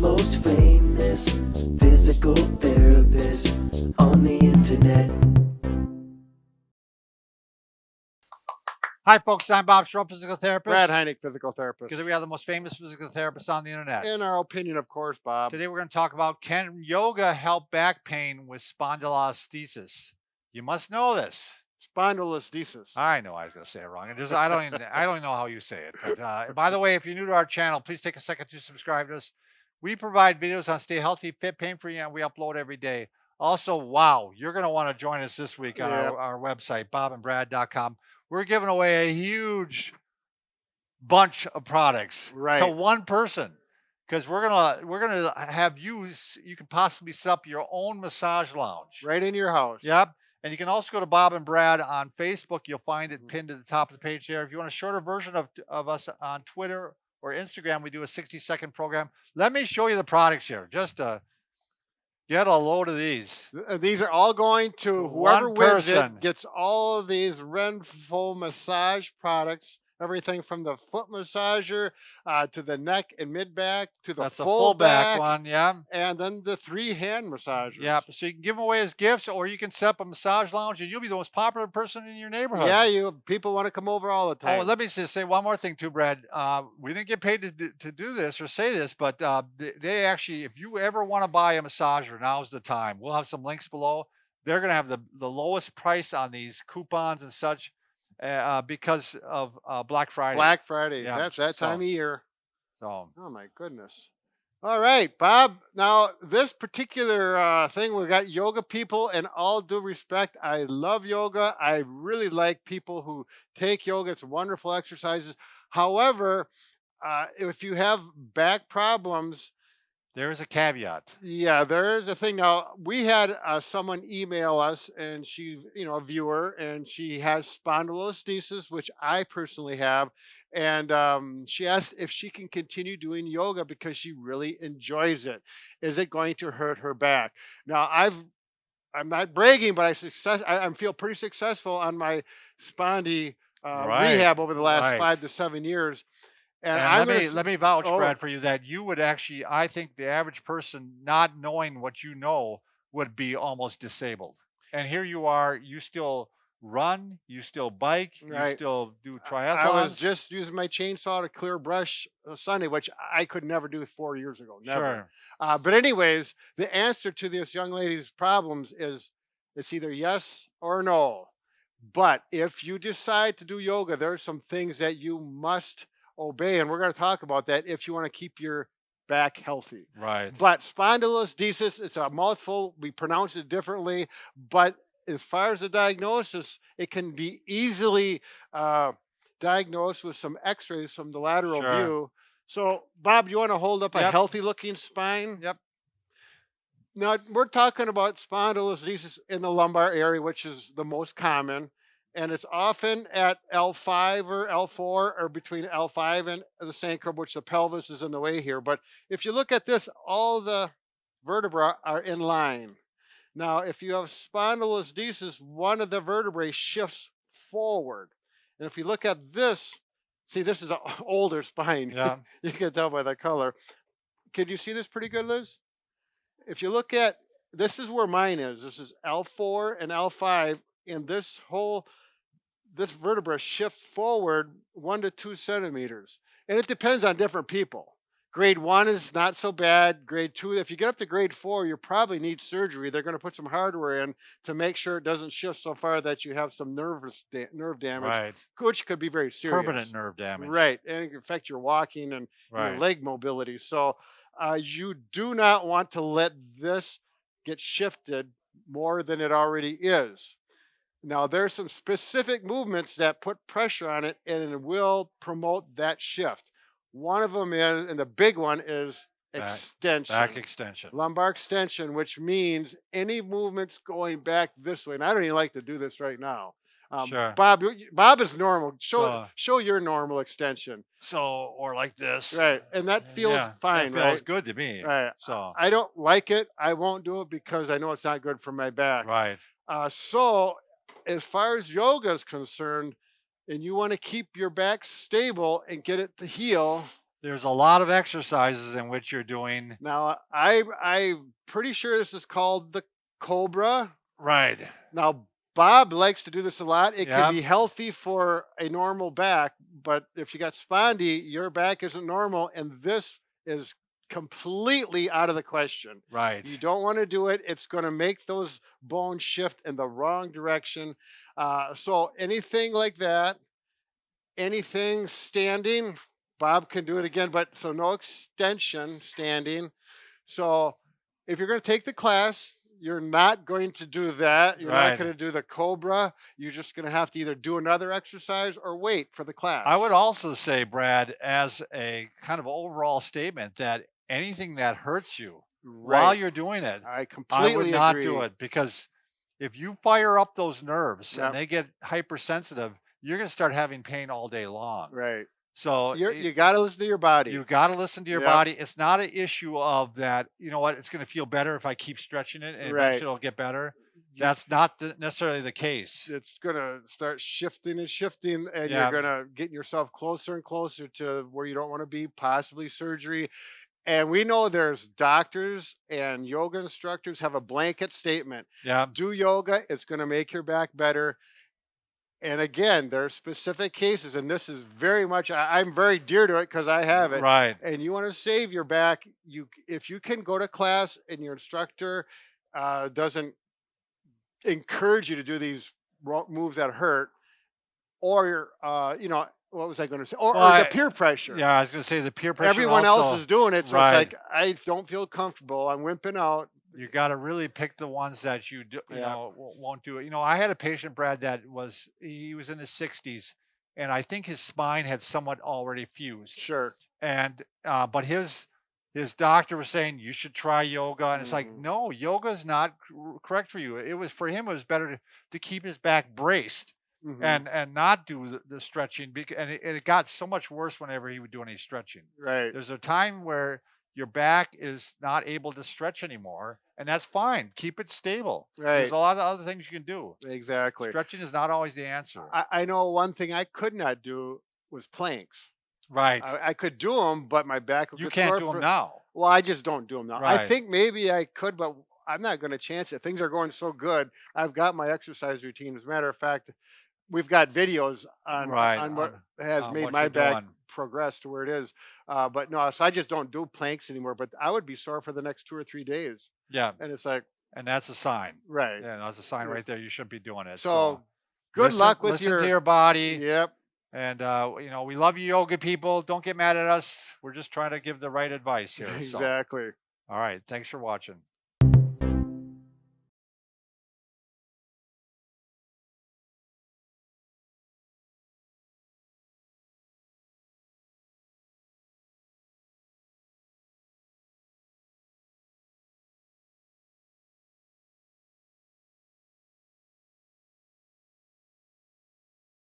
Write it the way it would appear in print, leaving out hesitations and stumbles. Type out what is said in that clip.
most famous physical therapist on the internet. Hi, folks. I'm Bob Schrupp, physical therapist. Brad Heineck, physical therapist. Because we are the most famous physical therapists on the internet. In our opinion, of course, Bob. Today, we're going to talk about, can yoga help back pain with spondylolisthesis? You must know this. Spondylolisthesis. I know I was going to say it wrong. I don't even know how you say it. But by the way, if you're new to our channel, please take a second to subscribe to us. We provide videos on stay healthy, fit, pain-free, and we upload every day. Also, wow, you're going to want to join us this week on our website, bobandbrad.com. We're giving away a huge bunch of products to one person, because we're gonna have you can possibly set up your own massage lounge right in your house. Yep. And you can also go to Bob and Brad on Facebook. You'll find it pinned to the top of the page there. If you want a shorter version of us on Twitter or Instagram, we do a 60-second program. Let me show you the products here. Just get a load of these. These are all going to whoever wins it gets all of these Renpho massage products. Everything from the foot massager to the neck and mid-back to the full back one, yeah. And then the 3 hand massagers. Yeah, so you can give them away as gifts, or you can set up a massage lounge and you'll be the most popular person in your neighborhood. Yeah, people want to come over all the time. Oh, let me just say one more thing too, Brad. We didn't get paid to do this or say this, but they actually, if you ever want to buy a massager, now's the time. We'll have some links below. They're going to have the lowest price on these coupons and such. Because of Black Friday. Black Friday. Yeah. That's that time of year. So. Oh, my goodness. All right, Bob. Now, this particular thing, we got yoga people, and all due respect, I love yoga. I really like people who take yoga. It's wonderful exercises. However, if you have back problems, there is a caveat. Yeah, there is a thing. Now, we had someone email us, and she, a viewer, and she has spondylolisthesis, which I personally have. And she asked if she can continue doing yoga because she really enjoys it. Is it going to hurt her back? Now, I'm not bragging, but I feel pretty successful on my spondy rehab over the last 5 to 7 years. And let me vouch, Brad, for you that you would actually, I think the average person not knowing what you know would be almost disabled. And here you are, you still run, you still bike, you still do triathlons. I was just using my chainsaw to clear brush Sunday, which I could never do 4 years ago. Never. Sure. But anyways, the answer to this young lady's problems is it's either yes or no. But if you decide to do yoga, there are some things that you must obey, and we're going to talk about that if you want to keep your back healthy. Right. But spondylolisthesis, it's a mouthful. We pronounce it differently, but as far as the diagnosis, it can be easily diagnosed with some x-rays from the lateral view. So, Bob, you want to hold up a healthy-looking spine? Yep. Now, we're talking about spondylolisthesis in the lumbar area, which is the most common. And it's often at L5 or L4 or between L5 and the sacrum, which the pelvis is in the way here. But if you look at this, all the vertebrae are in line. Now, if you have spondylolisthesis, one of the vertebrae shifts forward. And if you look at this, see, this is an older spine. Yeah. You can tell by the color. Can you see this pretty good, Liz? If you look at, this is where mine is. This is L4 and L5. And this vertebra shifts forward 1 to 2 centimeters. And it depends on different people. Grade 1 is not so bad. Grade 2, if you get up to grade 4, you probably need surgery. They're going to put some hardware in to make sure it doesn't shift so far that you have some nerve damage, which could be very serious. Permanent nerve damage. Right, and it can affect your walking and your leg mobility. So you do not want to let this get shifted more than it already is. Now, there's some specific movements that put pressure on it, and it will promote that shift. One of them is, and the big one is extension. Back extension. Lumbar extension, which means any movements going back this way. And I don't even like to do this right now. Sure. Bob is normal. Show your normal extension. So, or like this. Right. And that feels fine, that feels good to me. Right. So I don't like it. I won't do it because I know it's not good for my back. Right. So as far as yoga is concerned, and you want to keep your back stable and get it to heal, there's a lot of exercises in which you're doing. Now, I'm pretty sure this is called the Cobra. Right. Now, Bob likes to do this a lot. It can Yep. be healthy for a normal back, but if you got spondy, your back isn't normal, and this is completely out of the question. Right. You don't want to do it. It's going to make those bones shift in the wrong direction. So anything like that, anything standing, Bob can do it again, but so no extension standing. So if you're going to take the class, you're not going to do that. You're Right. not going to do the Cobra. You're just going to have to either do another exercise or wait for the class. I would also say, Brad, as a kind of overall statement, that anything that hurts you while Right. you're doing it, I completely I would not agree. do it, because if you fire up those nerves Yep. and they get hypersensitive, you're going to start having pain all day long. Right. So You got to listen to your body. you got to listen to your Yep. body. It's not an issue of that, you know what, it's going to feel better if I keep stretching it and Right. eventually it'll get better. That's not necessarily the case. It's going to start shifting and shifting, and Yeah. you're going to get yourself closer and closer to where you don't want to be, possibly surgery. And we know there's doctors and yoga instructors have a blanket statement. Yeah. Do yoga, it's going to make your back better. And again, there are specific cases, and this is very much, I'm very dear to it because I have it. Right. And you want to save your back, if you can go to class and your instructor doesn't encourage you to do these moves that hurt, or what was I going to say? Or Well, the peer pressure. Yeah, I was going to say the peer pressure. Everyone also, else is doing it, so right. it's like I don't feel comfortable. I'm wimping out. You got to really pick the ones that you Yeah. won't do it. You know, I had a patient, Brad, that he was in his 60s, and I think his spine had somewhat already fused. Sure. And but his doctor was saying you should try yoga, and it's like, Mhm. no, yoga is not correct for you. It was for him. It was better to keep his back braced Mhm. and not do the stretching, and it got so much worse whenever he would do any stretching. Right. There's a time where your back is not able to stretch anymore, and that's fine. Keep it stable. There's Right. a lot of other things you can do. Exactly. Stretching is not always the answer. I know one thing I could not do was planks. Right. I could do them, but my back would You get can't sore do them now. Well, I just don't do them now. I Right. think maybe I could, but I'm not going to chance it. Things are going so good. I've got my exercise routine. As a matter of fact, we've got videos on Right, what on- has on made what my you're back doing. progress to where it is. But no, so I just don't do planks anymore. But I would be sore for the next 2 or 3 days, Yeah, and it's like, and that's a sign. right. Yeah, that's a sign Yeah. right there. You should be doing it. So good luck with listen to your body. Yep. And we love you, yoga people. Don't get mad at us. We're just trying to give the right advice here. So, Exactly. all right. Thanks for watching.